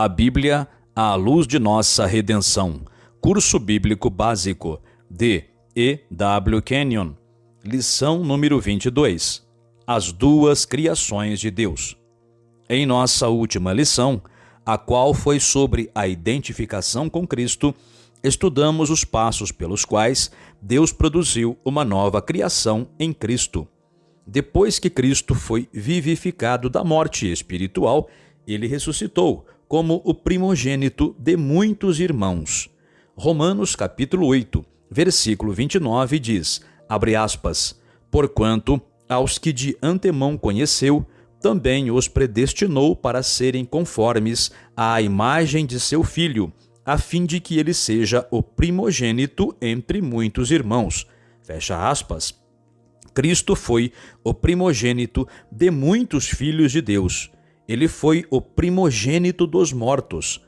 A Bíblia, à luz de nossa redenção. Curso Bíblico Básico, de E. W. Kenyon. Lição número 22. As duas criações de Deus. Em nossa última lição, a qual foi sobre a identificação com Cristo, estudamos os passos pelos quais Deus produziu uma nova criação em Cristo. Depois que Cristo foi vivificado da morte espiritual, ele ressuscitou como o primogênito de muitos irmãos. Romanos capítulo 8, versículo 29 diz, abre aspas, porquanto aos que de antemão conheceu, também os predestinou para serem conformes à imagem de seu Filho, a fim de que ele seja o primogênito entre muitos irmãos. Fecha aspas. Cristo foi o primogênito de muitos filhos de Deus. Ele foi o primogênito dos mortos.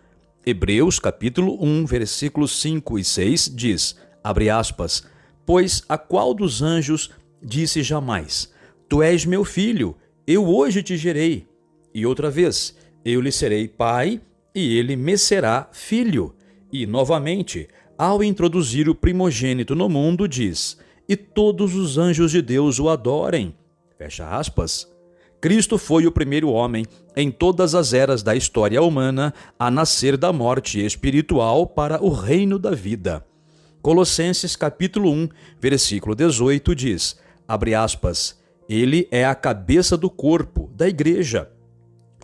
Hebreus capítulo 1, versículos 5 e 6 diz, abre aspas, pois a qual dos anjos disse jamais, tu és meu filho, eu hoje te gerei. E outra vez, eu lhe serei pai e ele me será filho. E novamente, ao introduzir o primogênito no mundo, diz, e todos os anjos de Deus o adorem. Fecha aspas. Cristo foi o primeiro homem em todas as eras da história humana a nascer da morte espiritual para o reino da vida. Colossenses capítulo 1, versículo 18 diz, abre aspas, ele é a cabeça do corpo, da igreja.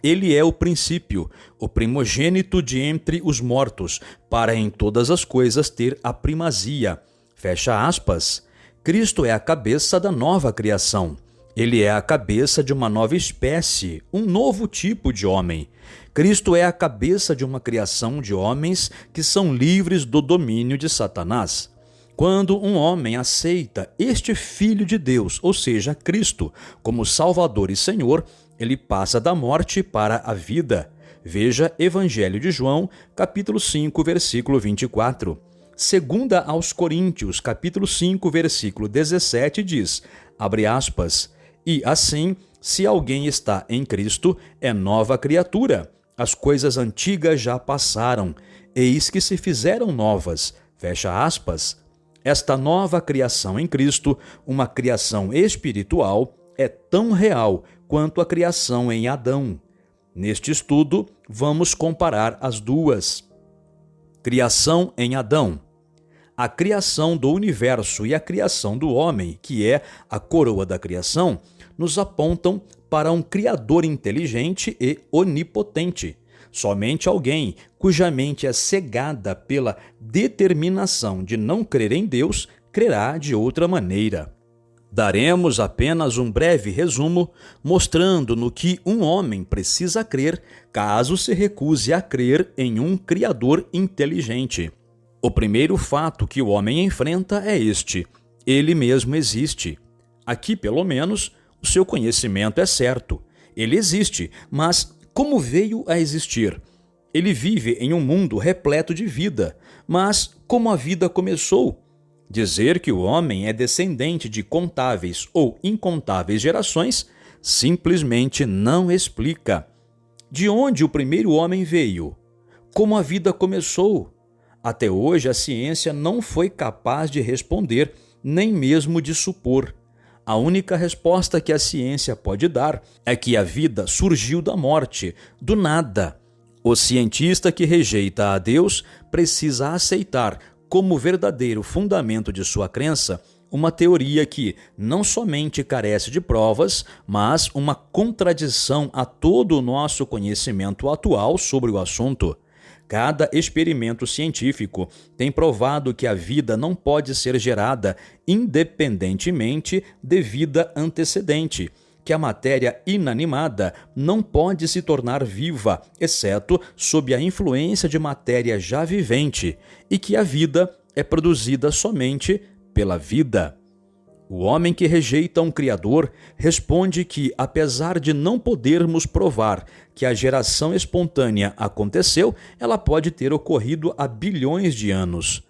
Ele é o princípio, o primogênito de entre os mortos, para em todas as coisas ter a primazia. Fecha aspas. Cristo é a cabeça da nova criação. Ele é a cabeça de uma nova espécie, um novo tipo de homem. Cristo é a cabeça de uma criação de homens que são livres do domínio de Satanás. Quando um homem aceita este Filho de Deus, ou seja, Cristo, como Salvador e Senhor, ele passa da morte para a vida. Veja Evangelho de João, capítulo 5, versículo 24. Segunda aos Coríntios, capítulo 5, versículo 17, diz, abre aspas, e assim, se alguém está em Cristo, é nova criatura. As coisas antigas já passaram, eis que se fizeram novas. Fecha aspas. Esta nova criação em Cristo, uma criação espiritual, é tão real quanto a criação em Adão. Neste estudo, vamos comparar as duas. Criação em Adão. A criação do universo e a criação do homem, que é a coroa da criação, nos apontam para um Criador inteligente e onipotente. Somente alguém cuja mente é cegada pela determinação de não crer em Deus, crerá de outra maneira. Daremos apenas um breve resumo, mostrando no que um homem precisa crer, caso se recuse a crer em um Criador inteligente. O primeiro fato que o homem enfrenta é este: ele mesmo existe. Aqui, pelo menos, o seu conhecimento é certo. Ele existe, mas como veio a existir? Ele vive em um mundo repleto de vida, mas como a vida começou? Dizer que o homem é descendente de contáveis ou incontáveis gerações simplesmente não explica. De onde o primeiro homem veio? Como a vida começou? Até hoje, a ciência não foi capaz de responder, nem mesmo de supor. A única resposta que a ciência pode dar é que a vida surgiu da morte, do nada. O cientista que rejeita a Deus precisa aceitar como verdadeiro fundamento de sua crença uma teoria que não somente carece de provas, mas uma contradição a todo o nosso conhecimento atual sobre o assunto. Cada experimento científico tem provado que a vida não pode ser gerada independentemente de vida antecedente, que a matéria inanimada não pode se tornar viva, exceto sob a influência de matéria já vivente, e que a vida é produzida somente pela vida. O homem que rejeita um Criador responde que, apesar de não podermos provar que a geração espontânea aconteceu, ela pode ter ocorrido há bilhões de anos.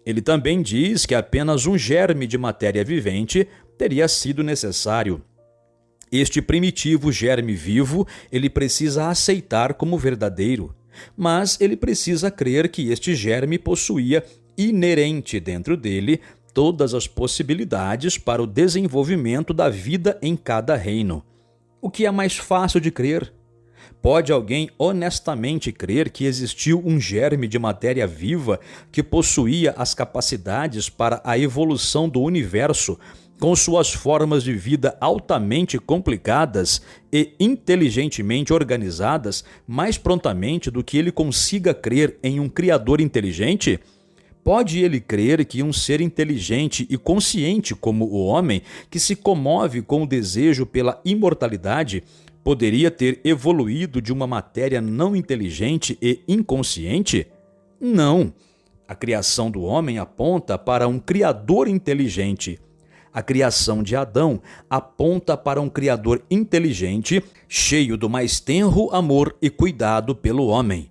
Ele também diz que apenas um germe de matéria vivente teria sido necessário. Este primitivo germe vivo ele precisa aceitar como verdadeiro. Mas ele precisa crer que este germe possuía inerente dentro dele todas as possibilidades para o desenvolvimento da vida em cada reino. O que é mais fácil de crer? Pode alguém honestamente crer que existiu um germe de matéria viva que possuía as capacidades para a evolução do universo, com suas formas de vida altamente complicadas e inteligentemente organizadas, mais prontamente do que ele consiga crer em um Criador inteligente? Pode ele crer que um ser inteligente e consciente como o homem, que se comove com o desejo pela imortalidade, poderia ter evoluído de uma matéria não inteligente e inconsciente? Não. A criação do homem aponta para um Criador inteligente. A criação de Adão aponta para um Criador inteligente, cheio do mais tenro amor e cuidado pelo homem.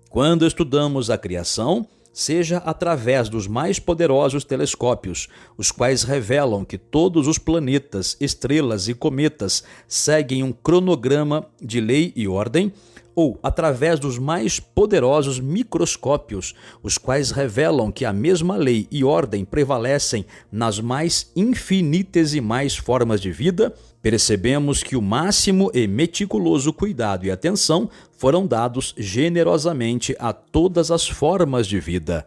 Quando estudamos a criação, seja através dos mais poderosos telescópios, os quais revelam que todos os planetas, estrelas e cometas seguem um cronograma de lei e ordem, ou através dos mais poderosos microscópios, os quais revelam que a mesma lei e ordem prevalecem nas mais infinitesimais formas de vida, percebemos que o máximo e meticuloso cuidado e atenção foram dados generosamente a todas as formas de vida.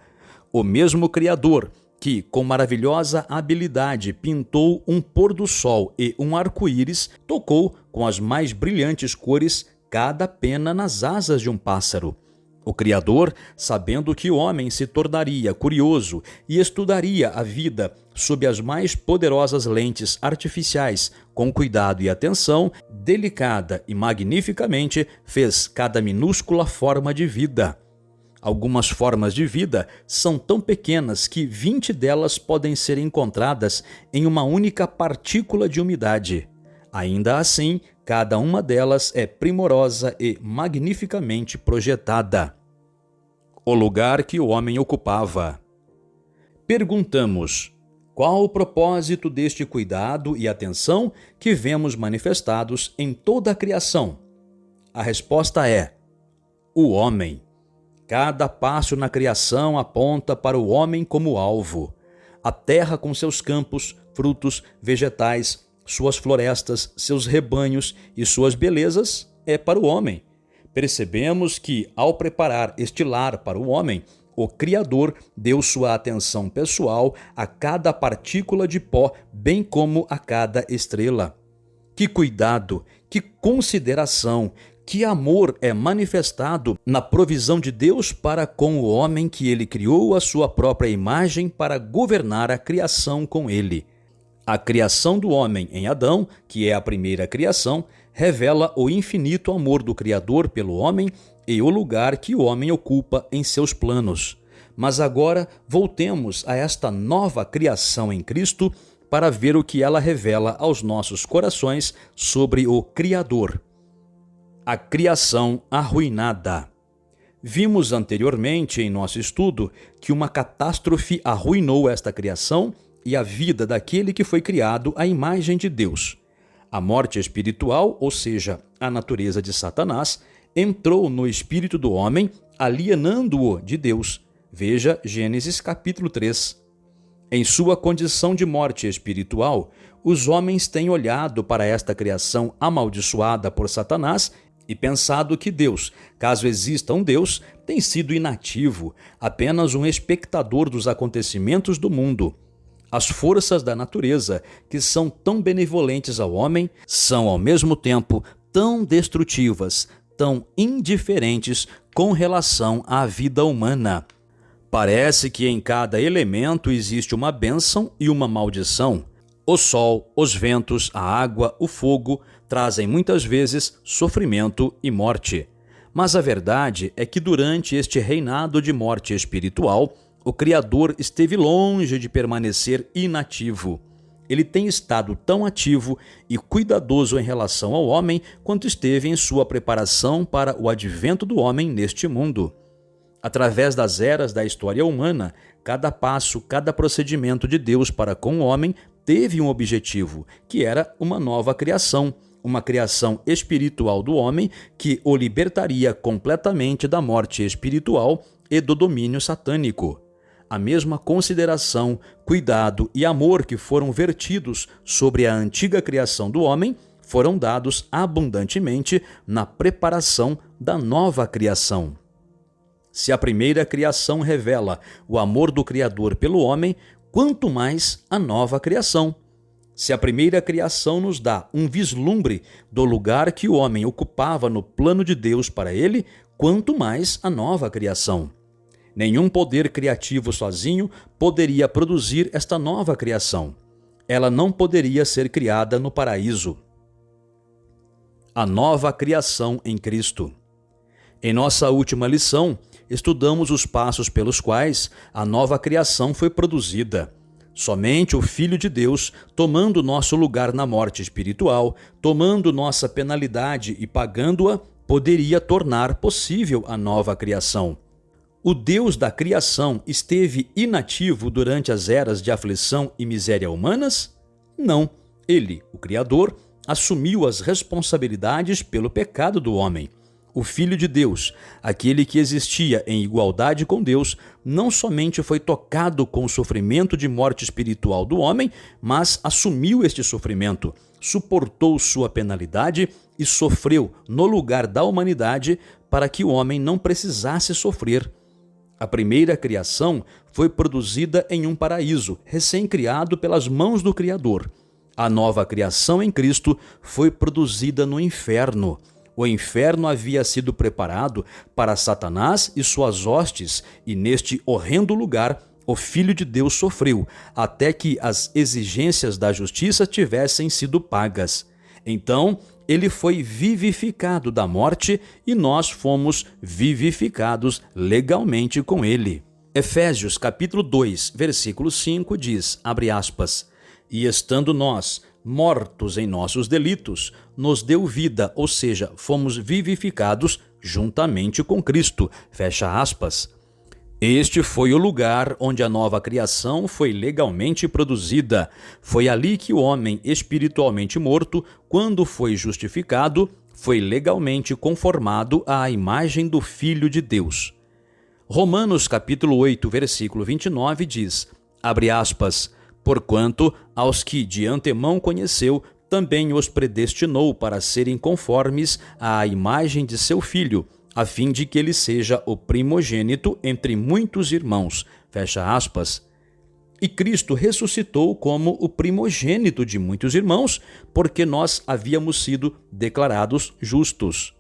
O mesmo Criador, que com maravilhosa habilidade pintou um pôr do sol e um arco-íris, tocou com as mais brilhantes cores cada pena nas asas de um pássaro. O Criador, sabendo que o homem se tornaria curioso e estudaria a vida sob as mais poderosas lentes artificiais, com cuidado e atenção, delicada e magnificamente, fez cada minúscula forma de vida. Algumas formas de vida são tão pequenas que 20 delas podem ser encontradas em uma única partícula de umidade. Ainda assim, cada uma delas é primorosa e magnificamente projetada. O lugar que o homem ocupava. Perguntamos: qual o propósito deste cuidado e atenção que vemos manifestados em toda a criação? A resposta é: o homem. Cada passo na criação aponta para o homem como alvo. A terra com seus campos, frutos, vegetais, suas florestas, seus rebanhos e suas belezas é para o homem. Percebemos que, ao preparar este lar para o homem, o Criador deu sua atenção pessoal a cada partícula de pó, bem como a cada estrela. Que cuidado, que consideração, que amor é manifestado na provisão de Deus para com o homem que ele criou à sua própria imagem para governar a criação com ele. A criação do homem em Adão, que é a primeira criação, revela o infinito amor do Criador pelo homem e o lugar que o homem ocupa em seus planos. Mas agora voltemos a esta nova criação em Cristo para ver o que ela revela aos nossos corações sobre o Criador. A criação arruinada. Vimos anteriormente em nosso estudo que uma catástrofe arruinou esta criação e a vida daquele que foi criado à imagem de Deus. A morte espiritual, ou seja, a natureza de Satanás, entrou no espírito do homem, alienando-o de Deus. Veja Gênesis capítulo 3. Em sua condição de morte espiritual, os homens têm olhado para esta criação amaldiçoada por Satanás e pensado que Deus, caso exista um Deus, tem sido inativo, apenas um espectador dos acontecimentos do mundo. As forças da natureza, que são tão benevolentes ao homem, são ao mesmo tempo tão destrutivas, tão indiferentes com relação à vida humana. Parece que em cada elemento existe uma bênção e uma maldição. O sol, os ventos, a água, o fogo trazem muitas vezes sofrimento e morte. Mas a verdade é que durante este reinado de morte espiritual, o Criador esteve longe de permanecer inativo. Ele tem estado tão ativo e cuidadoso em relação ao homem quanto esteve em sua preparação para o advento do homem neste mundo. Através das eras da história humana, cada passo, cada procedimento de Deus para com o homem teve um objetivo, que era uma nova criação, uma criação espiritual do homem que o libertaria completamente da morte espiritual e do domínio satânico. A mesma consideração, cuidado e amor que foram vertidos sobre a antiga criação do homem foram dados abundantemente na preparação da nova criação. Se a primeira criação revela o amor do Criador pelo homem, quanto mais a nova criação. Se a primeira criação nos dá um vislumbre do lugar que o homem ocupava no plano de Deus para ele, quanto mais a nova criação. Nenhum poder criativo sozinho poderia produzir esta nova criação. Ela não poderia ser criada no paraíso. A nova criação em Cristo. Em nossa última lição, estudamos os passos pelos quais a nova criação foi produzida. Somente o Filho de Deus, tomando nosso lugar na morte espiritual, tomando nossa penalidade e pagando-a, poderia tornar possível a nova criação. O Deus da criação esteve inativo durante as eras de aflição e miséria humanas? Não. Ele, o Criador, assumiu as responsabilidades pelo pecado do homem. O Filho de Deus, aquele que existia em igualdade com Deus, não somente foi tocado com o sofrimento de morte espiritual do homem, mas assumiu este sofrimento, suportou sua penalidade e sofreu no lugar da humanidade para que o homem não precisasse sofrer. A primeira criação foi produzida em um paraíso, recém-criado pelas mãos do Criador. A nova criação em Cristo foi produzida no inferno. O inferno havia sido preparado para Satanás e suas hostes, e neste horrendo lugar o Filho de Deus sofreu, até que as exigências da justiça tivessem sido pagas. Então, ele foi vivificado da morte e nós fomos vivificados legalmente com ele. Efésios capítulo 2, versículo 5 diz, abre aspas, e estando nós mortos em nossos delitos, nos deu vida, ou seja, fomos vivificados juntamente com Cristo, fecha aspas. Este foi o lugar onde a nova criação foi legalmente produzida. Foi ali que o homem espiritualmente morto, quando foi justificado, foi legalmente conformado à imagem do Filho de Deus. Romanos capítulo 8, versículo 29 diz, abre aspas, porquanto aos que de antemão conheceu, também os predestinou para serem conformes à imagem de seu Filho, a fim de que ele seja o primogênito entre muitos irmãos, fecha aspas. E Cristo ressuscitou como o primogênito de muitos irmãos, porque nós havíamos sido declarados justos.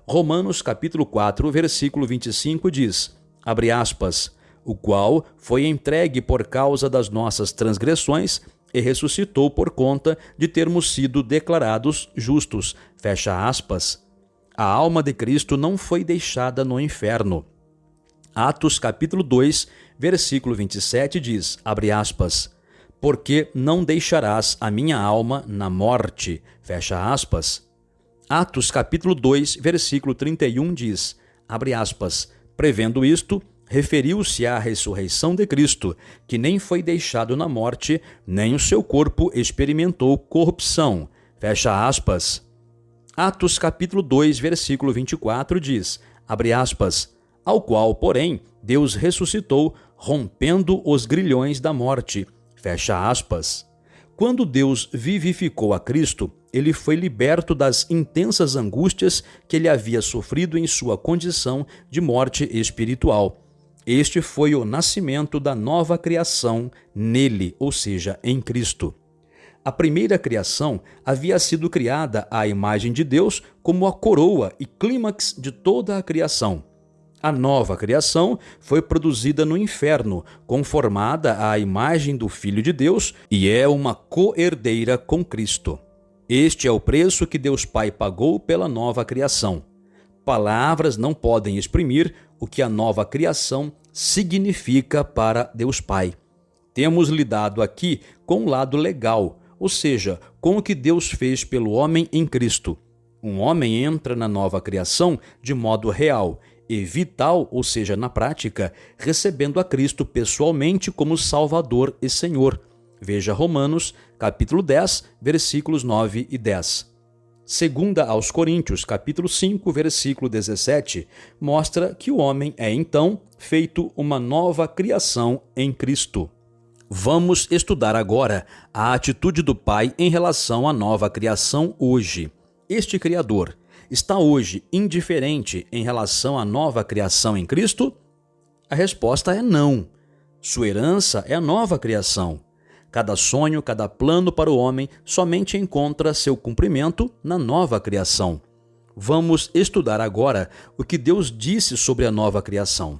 Romanos capítulo 4, versículo 25 diz, abre aspas, o qual foi entregue por causa das nossas transgressões e ressuscitou por conta de termos sido declarados justos, fecha aspas. A alma de Cristo não foi deixada no inferno. Atos capítulo 2, versículo 27 diz, abre aspas, porque não deixarás a minha alma na morte, fecha aspas. Atos capítulo 2, versículo 31 diz, abre aspas, prevendo isto, referiu-se à ressurreição de Cristo, que nem foi deixado na morte, nem o seu corpo experimentou corrupção, fecha aspas. Atos capítulo 2, versículo 24 diz, abre aspas, ao qual, porém, Deus ressuscitou, rompendo os grilhões da morte, fecha aspas. Quando Deus vivificou a Cristo, ele foi liberto das intensas angústias que ele havia sofrido em sua condição de morte espiritual. Este foi o nascimento da nova criação nele, ou seja, em Cristo. A primeira criação havia sido criada à imagem de Deus como a coroa e clímax de toda a criação. A nova criação foi produzida no inferno, conformada à imagem do Filho de Deus e é uma co-herdeira com Cristo. Este é o preço que Deus Pai pagou pela nova criação. Palavras não podem exprimir o que a nova criação significa para Deus Pai. Temos lidado aqui com o lado legal, ou seja, com o que Deus fez pelo homem em Cristo. Um homem entra na nova criação de modo real e vital, ou seja, na prática, recebendo a Cristo pessoalmente como Salvador e Senhor. Veja Romanos, capítulo 10, versículos 9 e 10. Segunda aos Coríntios, capítulo 5, versículo 17, mostra que o homem é então feito uma nova criação em Cristo. Vamos estudar agora a atitude do Pai em relação à nova criação hoje. Este Criador está hoje indiferente em relação à nova criação em Cristo? A resposta é não. Sua herança é a nova criação. Cada sonho, cada plano para o homem somente encontra seu cumprimento na nova criação. Vamos estudar agora o que Deus disse sobre a nova criação.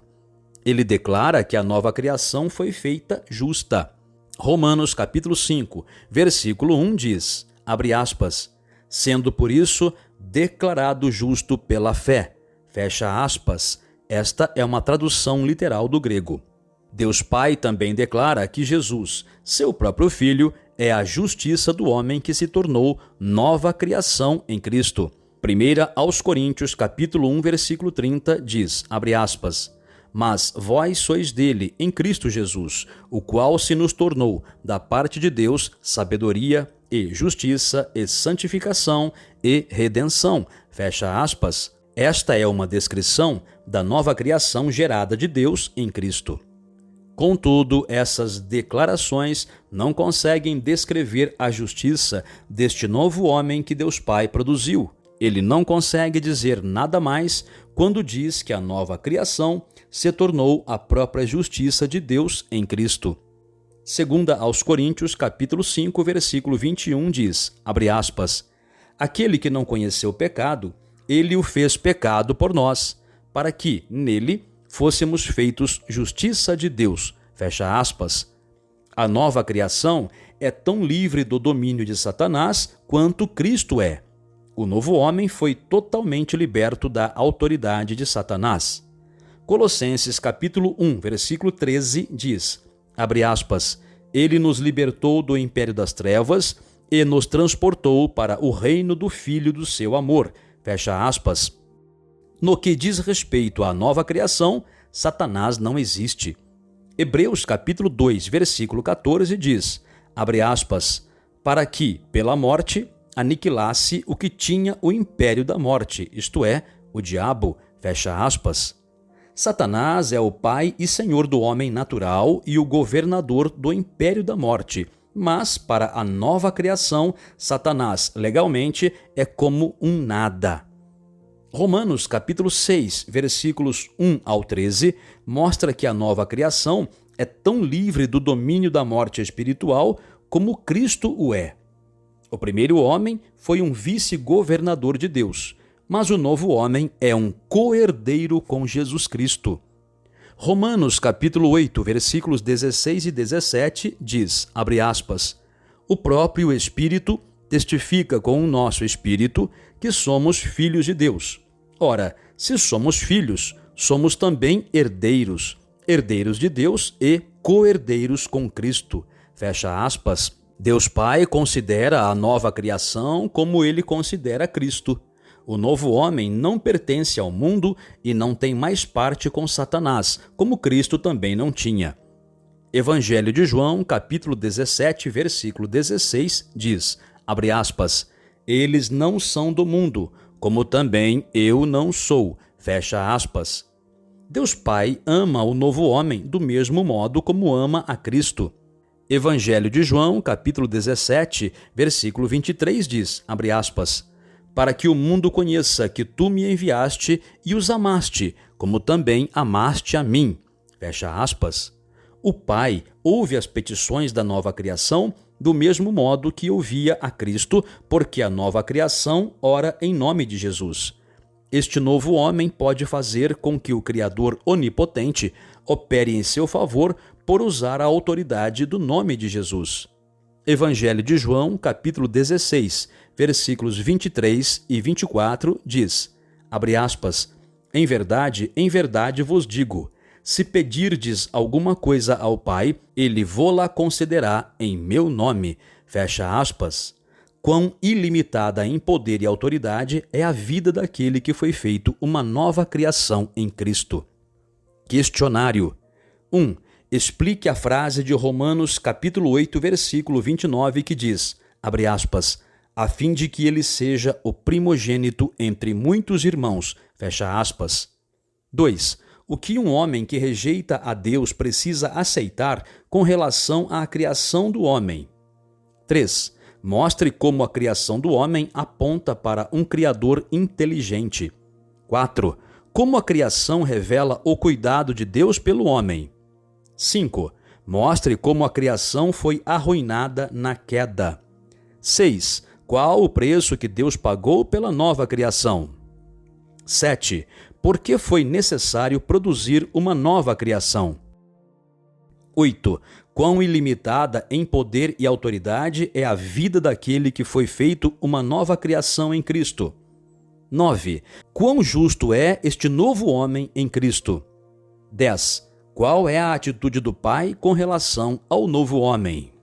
Ele declara que a nova criação foi feita justa. Romanos capítulo 5, versículo 1 diz, abre aspas, sendo por isso declarado justo pela fé, fecha aspas. Esta é uma tradução literal do grego. Deus Pai também declara que Jesus, seu próprio Filho, é a justiça do homem que se tornou nova criação em Cristo. 1 aos Coríntios, capítulo 1, versículo 30, diz, abre aspas, mas vós sois dele, em Cristo Jesus, o qual se nos tornou, da parte de Deus, sabedoria e justiça e santificação e redenção, fecha aspas. Esta é uma descrição da nova criação gerada de Deus em Cristo. Contudo, essas declarações não conseguem descrever a justiça deste novo homem que Deus Pai produziu. Ele não consegue dizer nada mais quando diz que a nova criação se tornou a própria justiça de Deus em Cristo. Segunda aos Coríntios, capítulo 5, versículo 21 diz, abre aspas, aquele que não conheceu o pecado, ele o fez pecado por nós, para que, nele, fôssemos feitos justiça de Deus, fecha aspas. A nova criação é tão livre do domínio de Satanás quanto Cristo é. O novo homem foi totalmente liberto da autoridade de Satanás. Colossenses capítulo 1, versículo 13 diz, abre aspas, ele nos libertou do império das trevas e nos transportou para o reino do Filho do seu amor, fecha aspas. No que diz respeito à nova criação, Satanás não existe. Hebreus capítulo 2, versículo 14 diz, abre aspas, para que, pela morte, aniquilasse o que tinha o império da morte, isto é, o diabo, fecha aspas. Satanás é o pai e senhor do homem natural e o governador do império da morte, mas para a nova criação, Satanás legalmente é como um nada. Romanos capítulo 6, versículos 1 ao 13, mostra que a nova criação é tão livre do domínio da morte espiritual como Cristo o é. O primeiro homem foi um vice-governador de Deus, mas o novo homem é um co-herdeiro com Jesus Cristo. Romanos capítulo 8, versículos 16 e 17 diz, abre aspas, o próprio Espírito testifica com o nosso espírito que somos filhos de Deus. Ora, se somos filhos, somos também herdeiros, herdeiros de Deus e co-herdeiros com Cristo. Fecha aspas. Deus Pai considera a nova criação como ele considera Cristo. O novo homem não pertence ao mundo e não tem mais parte com Satanás, como Cristo também não tinha. Evangelho de João, capítulo 17, versículo 16, diz, abre aspas, eles não são do mundo, como também eu não sou, fecha aspas. Deus Pai ama o novo homem do mesmo modo como ama a Cristo. Evangelho de João, capítulo 17, versículo 23 diz, abre aspas, para que o mundo conheça que tu me enviaste e os amaste, como também amaste a mim, fecha aspas. O Pai ouve as petições da nova criação do mesmo modo que ouvia a Cristo, porque a nova criação ora em nome de Jesus. Este novo homem pode fazer com que o Criador onipotente opere em seu favor por usar a autoridade do nome de Jesus. Evangelho de João, capítulo 16, versículos 23 e 24, diz, abre aspas, em verdade vos digo, se pedirdes alguma coisa ao Pai, ele vô-la concederá em meu nome, fecha aspas. Quão ilimitada em poder e autoridade é a vida daquele que foi feito uma nova criação em Cristo. Questionário 1. Explique a frase de Romanos capítulo 8, versículo 29, que diz, abre aspas, a fim de que ele seja o primogênito entre muitos irmãos. Fecha aspas. 2. O que um homem que rejeita a Deus precisa aceitar com relação à criação do homem. 3. Mostre como a criação do homem aponta para um Criador inteligente. 4. Como a criação revela o cuidado de Deus pelo homem. 5. Mostre como a criação foi arruinada na queda. 6. Qual o preço que Deus pagou pela nova criação? 7. Por que foi necessário produzir uma nova criação? 8. Quão ilimitada em poder e autoridade é a vida daquele que foi feito uma nova criação em Cristo? 9. Quão justo é este novo homem em Cristo? 10. Qual é a atitude do Pai com relação ao novo homem?